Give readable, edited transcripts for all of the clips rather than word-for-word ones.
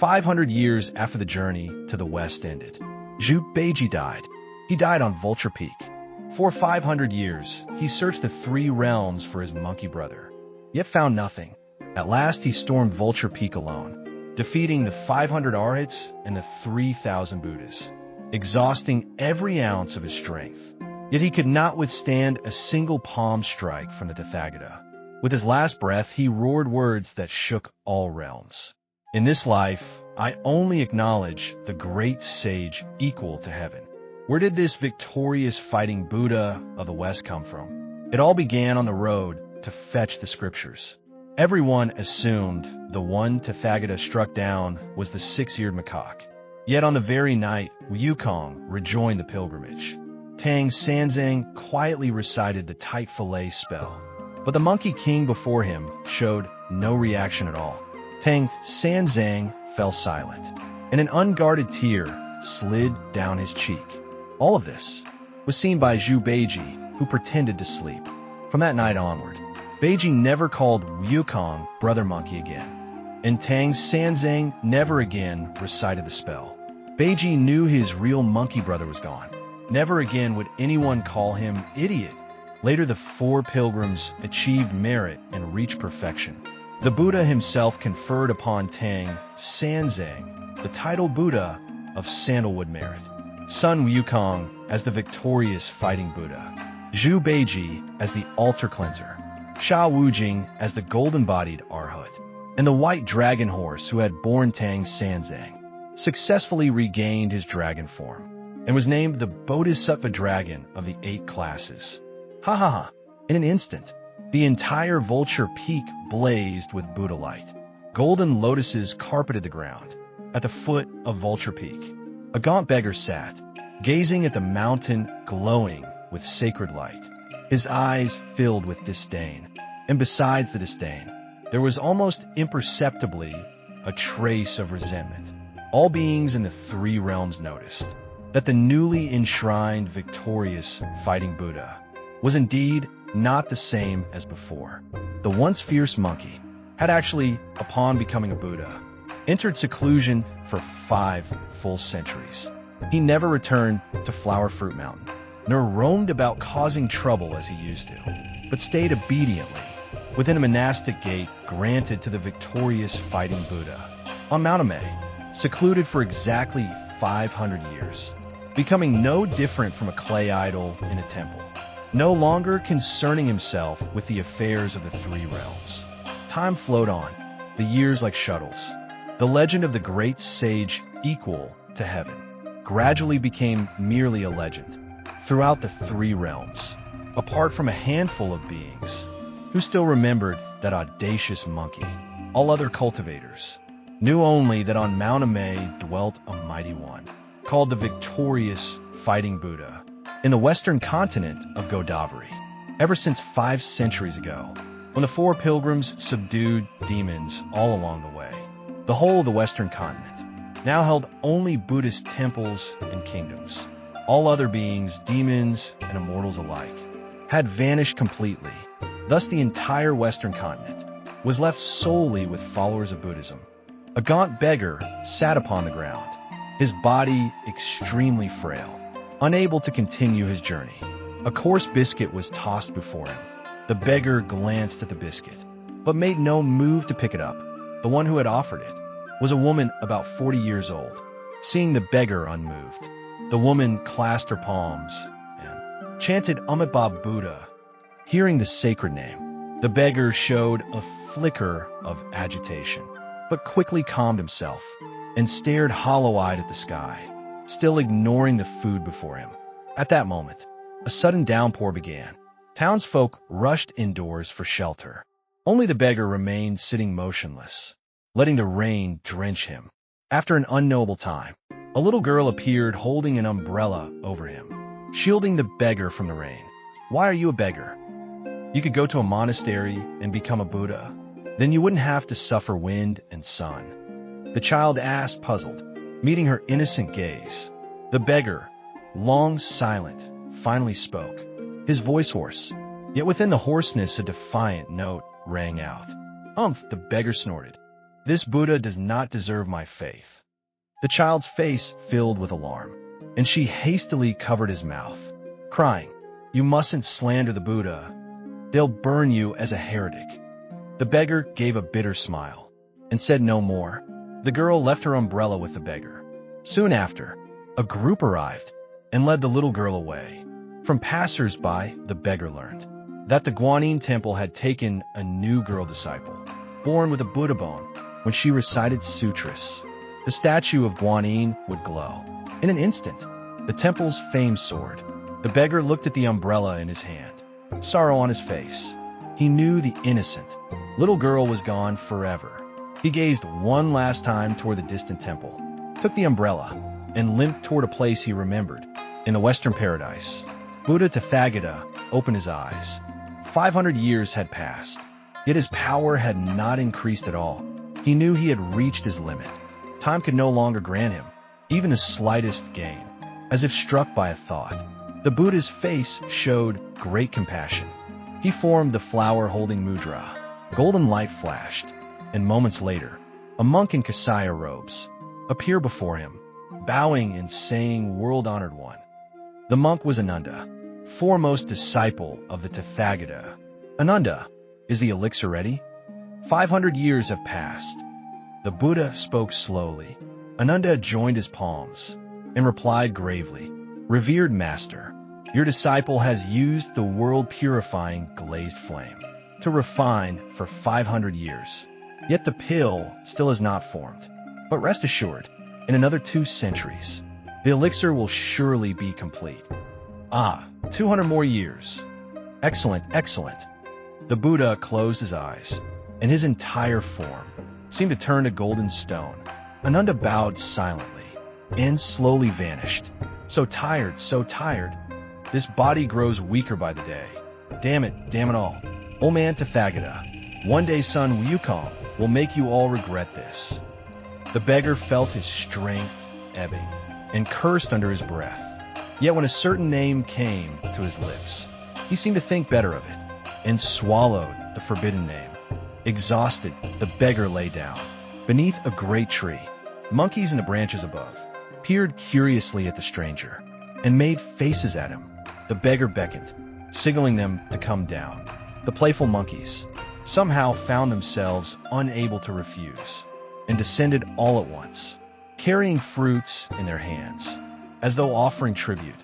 500 years after the journey to the west ended, Zhu Beiji died. He died on Vulture Peak. For 500 years, he searched the three realms for his monkey brother, yet found nothing. At last, he stormed Vulture Peak alone, defeating the 500 Arhats and the 3,000 Buddhas, exhausting every ounce of his strength. Yet he could not withstand a single palm strike from the Tathagata. With his last breath, he roared words that shook all realms. In this life, I only acknowledge the great sage equal to heaven. Where did this victorious fighting Buddha of the West come from? It all began on the road to fetch the scriptures. Everyone assumed the one Tathagata struck down was the six-eared macaque. Yet on the very night, Wukong rejoined the pilgrimage. Tang Sanzang quietly recited the tight fillet spell, but the Monkey King before him showed no reaction at all. Tang Sanzang fell silent, and an unguarded tear slid down his cheek. All of this was seen by Zhu Beiji, who pretended to sleep. From that night onward, Beiji never called Wukong Brother Monkey again, and Tang Sanzang never again recited the spell. Beiji knew his real monkey brother was gone. Never again would anyone call him idiot. Later, the four pilgrims achieved merit and reached perfection. The Buddha himself conferred upon Tang Sanzang the title Buddha of Sandalwood Merit, Sun Wukong as the victorious fighting Buddha, Zhu Beiji as the altar cleanser, Sha Wujing as the golden-bodied Arhat, and the white dragon horse who had borne Tang Sanzang successfully regained his dragon form and was named the Bodhisattva Dragon of the 8 classes. Ha ha ha! In an instant, the entire Vulture Peak blazed with Buddha light. Golden lotuses carpeted the ground. At the foot of Vulture Peak, a gaunt beggar sat, gazing at the mountain glowing with sacred light, his eyes filled with disdain. And besides the disdain, there was almost imperceptibly a trace of resentment. All beings in the 3 realms noticed that the newly enshrined victorious fighting Buddha was indeed not the same as before. The once fierce monkey had actually, upon becoming a Buddha, entered seclusion for 5 full centuries. He never returned to Flower Fruit Mountain, nor roamed about causing trouble as he used to, but stayed obediently within a monastic gate granted to the victorious fighting Buddha on Mount Amei, secluded for exactly 500 years, becoming no different from a clay idol in a temple, no longer concerning himself with the affairs of the 3 realms. Time flowed on, the years like shuttles. The legend of the great sage equal to heaven gradually became merely a legend throughout the 3 realms, apart from a handful of beings who still remembered that audacious monkey. All other cultivators knew only that on Mount Amei dwelt a mighty one, called the victorious fighting Buddha, in the western continent of Godavari. Ever since 5 centuries ago, when the 4 pilgrims subdued demons all along the way, the whole of the western continent now held only Buddhist temples and kingdoms. All other beings, demons and immortals alike, had vanished completely. Thus the entire western continent was left solely with followers of Buddhism. A gaunt beggar sat upon the ground, his body extremely frail, unable to continue his journey. A coarse biscuit was tossed before him. The beggar glanced at the biscuit, but made no move to pick it up. The one who had offered it was a woman about 40 years old. Seeing the beggar unmoved, the woman clasped her palms and chanted Amitabha Buddha. Hearing the sacred name, the beggar showed a flicker of agitation, but quickly calmed himself and stared hollow-eyed at the sky, still ignoring the food before him. At that moment, a sudden downpour began. Townsfolk rushed indoors for shelter. Only the beggar remained sitting motionless, letting the rain drench him. After an unknowable time, a little girl appeared holding an umbrella over him, shielding the beggar from the rain. Why are you a beggar? You could go to a monastery and become a Buddha. Then you wouldn't have to suffer wind and sun. The child asked, puzzled, meeting her innocent gaze. The beggar, long silent, finally spoke, his voice hoarse, yet within the hoarseness a defiant note rang out. The beggar snorted. This Buddha does not deserve my faith." The child's face filled with alarm, and she hastily covered his mouth, crying, "You mustn't slander the Buddha. They'll burn you as a heretic." The beggar gave a bitter smile and said no more. The girl left her umbrella with the beggar. Soon after, a group arrived and led the little girl away. From passers-by, the beggar learned that the Guanyin temple had taken a new girl disciple, born with a Buddha bone. When she recited sutras, the statue of Guanyin would glow. In an instant, the temple's fame soared. The beggar looked at the umbrella in his hand, sorrow on his face. He knew the innocent little girl was gone forever. He gazed one last time toward the distant temple, took the umbrella, and limped toward a place he remembered. In the Western paradise, Buddha Tathagata opened his eyes. 500 years had passed, yet his power had not increased at all. He knew he had reached his limit. Time could no longer grant him even the slightest gain. As if struck by a thought, the Buddha's face showed great compassion. He formed the flower-holding mudra. Golden light flashed, and moments later, a monk in Kasaya robes appeared before him, bowing and saying, "World-honored one." The monk was Ananda, foremost disciple of the Tathagata. "Ananda, is the elixir ready? 500 years have passed." The Buddha spoke slowly. Ananda joined his palms and replied gravely, "Revered Master, your disciple has used the world-purifying glazed flame to refine for 500 years. Yet the pill still has not formed. But rest assured, in another 2 centuries, the elixir will surely be complete." 200 more years. Excellent, excellent. The Buddha closed his eyes, and his entire form seemed to turn to golden stone. Ananda bowed silently and slowly vanished. So tired, so tired. This body grows weaker by the day. Damn it all. Old man Tathagata, one day Sun Wukong will make you all regret this. The beggar felt his strength ebbing and cursed under his breath. Yet when a certain name came to his lips, he seemed to think better of it and swallowed the forbidden name. Exhausted, the beggar lay down beneath a great tree. Monkeys in the branches above peered curiously at the stranger and made faces at him. The beggar beckoned, signaling them to come down. The playful monkeys somehow found themselves unable to refuse and descended all at once, carrying fruits in their hands. As though offering tribute,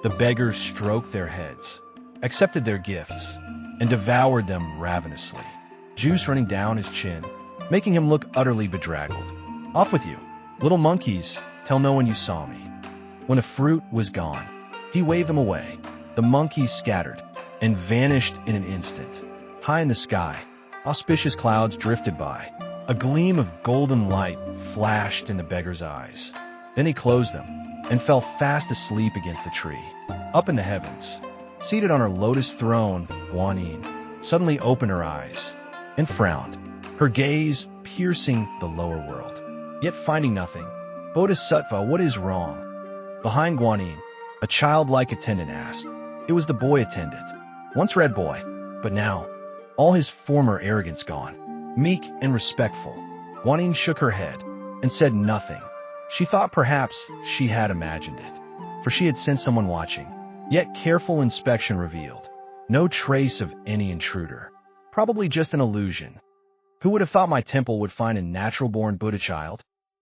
the beggars stroked their heads, accepted their gifts, and devoured them ravenously, juice running down his chin, making him look utterly bedraggled. "Off with you, little monkeys, tell no one you saw me." When the fruit was gone, he waved them away. The monkeys scattered and vanished in an instant. High in the sky, auspicious clouds drifted by. A gleam of golden light flashed in the beggar's eyes. Then he closed them and fell fast asleep against the tree. Up in the heavens, seated on her lotus throne, Guanyin suddenly opened her eyes and frowned, her gaze piercing the lower world. Yet finding nothing, "Bodhisattva, what is wrong?" Behind Guanyin, a childlike attendant asked. It was the boy attendant, once red boy, but now, all his former arrogance gone. Meek and respectful, Guanyin shook her head and said nothing. She thought perhaps she had imagined it, for she had sensed someone watching. Yet careful inspection revealed no trace of any intruder, probably just an illusion. Who would have thought my temple would find a natural-born Buddha child?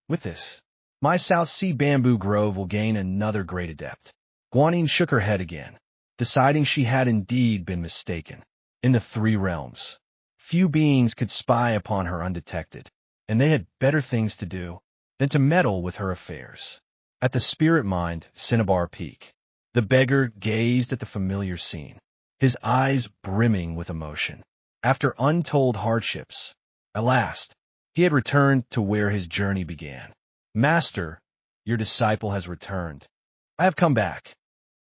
With this, my South Sea bamboo grove will gain another great adept. Guanyin shook her head again, deciding she had indeed been mistaken. In the 3 realms, few beings could spy upon her undetected, and they had better things to do than to meddle with her affairs. At the spirit mind Cinnabar Peak, the beggar gazed at the familiar scene, his eyes brimming with emotion. After untold hardships, at last, he had returned to where his journey began. "Master, your disciple has returned. I have come back."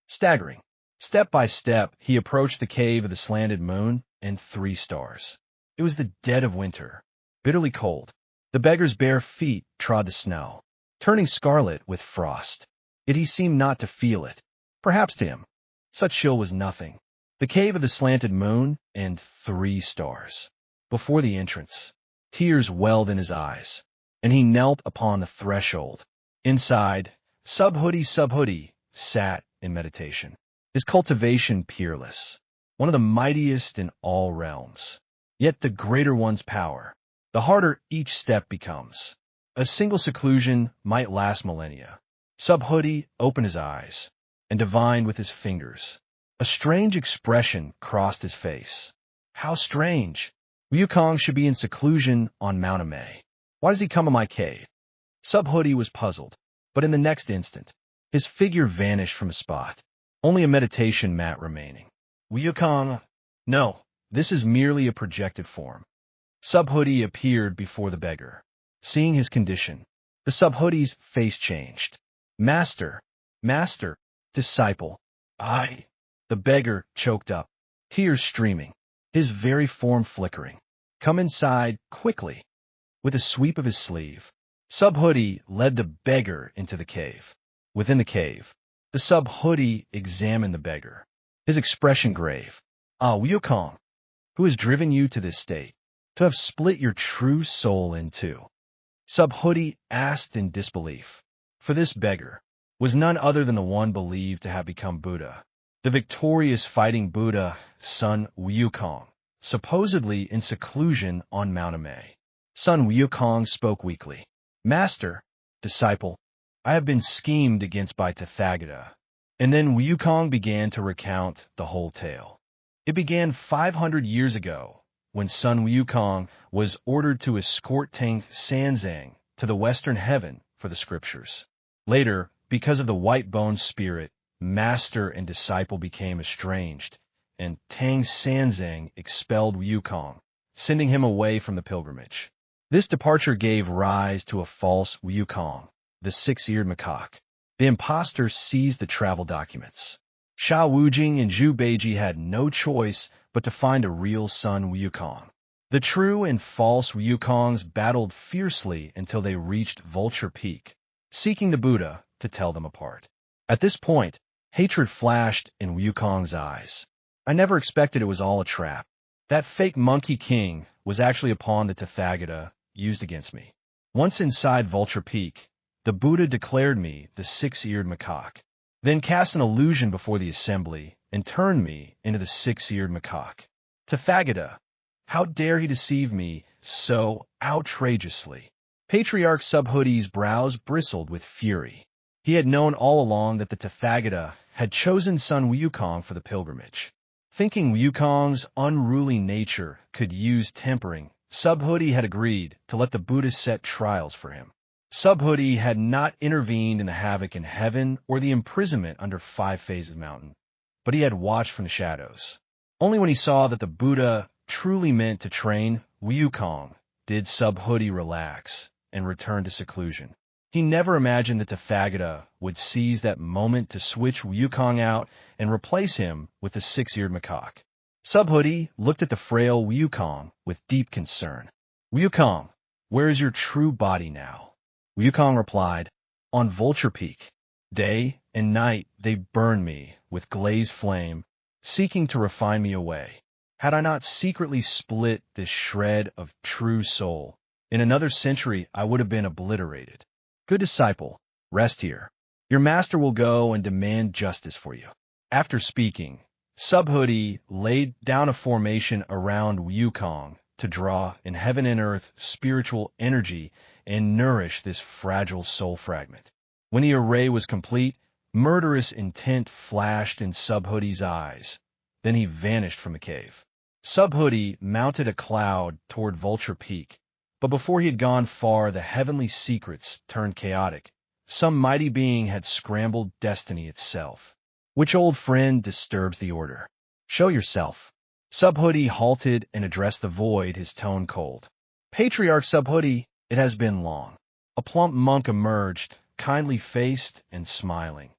Staggering, step by step, he approached the cave of the slanted moon and 3 stars. It was the dead of winter, bitterly cold. The beggar's bare feet trod the snow, turning scarlet with frost. Yet he seemed not to feel it. Perhaps to him, such chill was nothing. The cave of the slanted moon and 3 stars. Before the entrance, Tears welled in his eyes, and he knelt upon the threshold. Inside, Subhuti sat in meditation, his cultivation peerless, one of the mightiest in all realms. Yet the greater one's power, the harder each step becomes. A single seclusion might last millennia. Subhuti opened his eyes and divined with his fingers. A strange expression crossed his face. How strange! Wukong should be in seclusion on Mount Amay. Why does he come in my cave? Subhuti was puzzled, but in the next instant, his figure vanished from a spot. Only a meditation mat remaining. Wukong, no, this is merely a projected form. Subhuti appeared before the beggar. Seeing his condition, the Subhuti's face changed. Master, disciple, I. The beggar choked up, tears streaming, his very form flickering. Come inside, quickly. With a sweep of his sleeve, Subhuti led the beggar into the cave. Within the cave, the Subhuti examined the beggar, his expression grave. Ah, Wukong, who has driven you to this state, to have split your true soul in two? Subhuti asked in disbelief, for this beggar was none other than the one believed to have become Buddha, the victorious fighting Buddha, Sun Wukong, supposedly in seclusion on Mount Amay. Sun Wukong spoke weakly. Master, disciple, I have been schemed against by Tathagata. And then Wukong began to recount the whole tale. It began 500 years ago, when Sun Wukong was ordered to escort Tang Sanzang to the western heaven for the scriptures. Later, because of the white-boned spirit, master and disciple became estranged, and Tang Sanzang expelled Wukong, sending him away from the pilgrimage. This departure gave rise to a false Wukong, the six-eared macaque. The impostor seized the travel documents. Sha Wujing and Zhu Beiji had no choice but to find a real Sun Wukong. The true and false Wukongs battled fiercely until they reached Vulture Peak, seeking the Buddha to tell them apart. At this point, hatred flashed in Wukong's eyes. I never expected it was all a trap. That fake Monkey King was actually a pawn the Tathagata used against me. Once inside Vulture Peak, the Buddha declared me the six-eared macaque, then cast an illusion before the assembly and turned me into the six-eared macaque. Tathagata, how dare he deceive me so outrageously? Patriarch Subhuti's brows bristled with fury. He had known all along that the Tathagata had chosen Sun Wukong for the pilgrimage. Thinking Wukong's unruly nature could use tempering, Subhuti had agreed to let the Buddha set trials for him. Subhuti had not intervened in the havoc in heaven or the imprisonment under 5 Phases Mountain, but he had watched from the shadows. Only when he saw that the Buddha truly meant to train Wukong did Subhuti relax and return to seclusion. He never imagined that Tathagata would seize that moment to switch Wukong out and replace him with the six-eared macaque. Subhuti looked at the frail Wukong with deep concern. Wukong, where is your true body now? Wukong replied, on Vulture Peak. Day and night they burn me with glazed flame, seeking to refine me away. Had I not secretly split this shred of true soul, in another century I would have been obliterated. Good disciple, rest here. Your master will go and demand justice for you. After speaking, Subhuti laid down a formation around Wukong to draw in heaven and earth spiritual energy and nourish this fragile soul fragment. When the array was complete, murderous intent flashed in Subhuti's eyes. Then he vanished from the cave. Subhuti mounted a cloud toward Vulture Peak, but before he had gone far, the heavenly secrets turned chaotic. Some mighty being had scrambled destiny itself. Which old friend disturbs the order? Show yourself. Subhuti halted and addressed the void, his tone cold. Patriarch Subhuti, it has been long. A plump monk emerged, kindly-faced and smiling.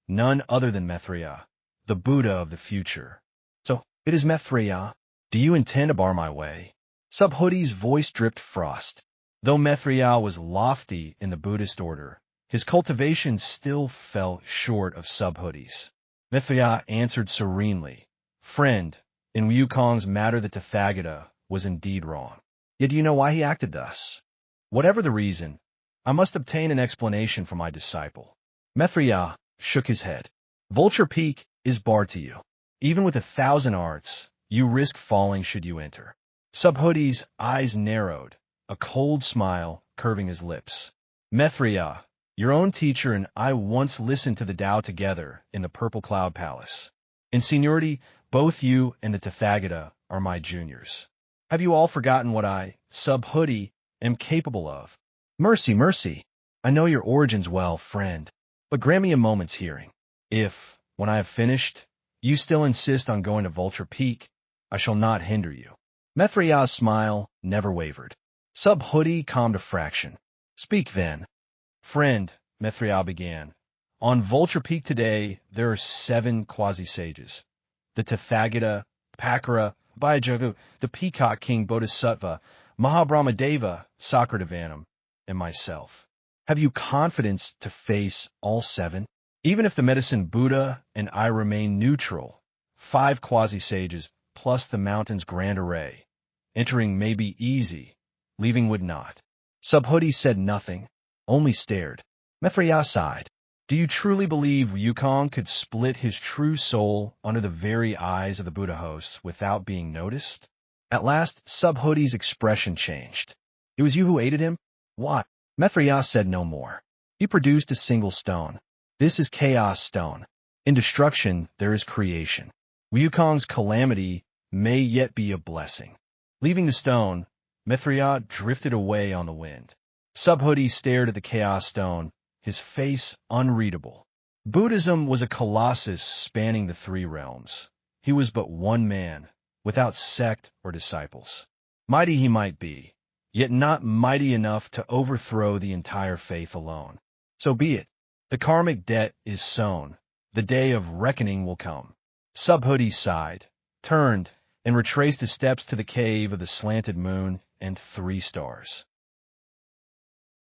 None other than Maitreya, the Buddha of the future. So, it is Maitreya. Do you intend to bar my way? Subhuti's voice dripped frost. Though Maitreya was lofty in the Buddhist order, his cultivation still fell short of Subhuti's. Maitreya answered serenely, Friend, in Wukong's matter the Tathagata was indeed wrong. Yet do you know why he acted thus? Whatever the reason, I must obtain an explanation from my disciple. Mithriya shook his head. Vulture Peak is barred to you. Even with 1,000 arts, you risk falling should you enter. Subhudi's eyes narrowed, a cold smile curving his lips. Mithriya, your own teacher and I once listened to the Tao together in the Purple Cloud Palace. In seniority, both you and the Tathagata are my juniors. Have you all forgotten what I, Subhudi, am capable of? Mercy, mercy. I know your origins well, friend, but grant me a moment's hearing. If, when I have finished, you still insist on going to Vulture Peak, I shall not hinder you. Mithriya's smile never wavered. Subhudi calmed a fraction. Speak then. Friend, Mithriya began, on Vulture Peak today there are 7 quasi-sages. The Tathagata, Pakara, Bhayajagu, the Peacock King Bodhisattva, Mahabrahmadeva, Sakradevanam, and myself. Have you confidence to face all 7? Even if the medicine Buddha and I remain neutral, 5 quasi-sages plus the mountain's grand array. Entering may be easy, leaving would not. Subhudi said nothing, only stared. Mithriya sighed. Do you truly believe Wukong could split his true soul under the very eyes of the Buddha hosts without being noticed? At last, Subhudi's expression changed. It was you who aided him? What? Mithriya said no more. He produced a single stone. This is Chaos Stone. In destruction, there is creation. Wukong's calamity may yet be a blessing. Leaving the stone, Mithriya drifted away on the wind. Subhudi stared at the Chaos Stone, his face unreadable. Buddhism was a colossus spanning the 3 realms. He was but one man, without sect or disciples. Mighty he might be, yet not mighty enough to overthrow the entire faith alone. So be it. The karmic debt is sown. The day of reckoning will come. Subhudi sighed, turned, and retraced his steps to the cave of the slanted moon and 3 stars.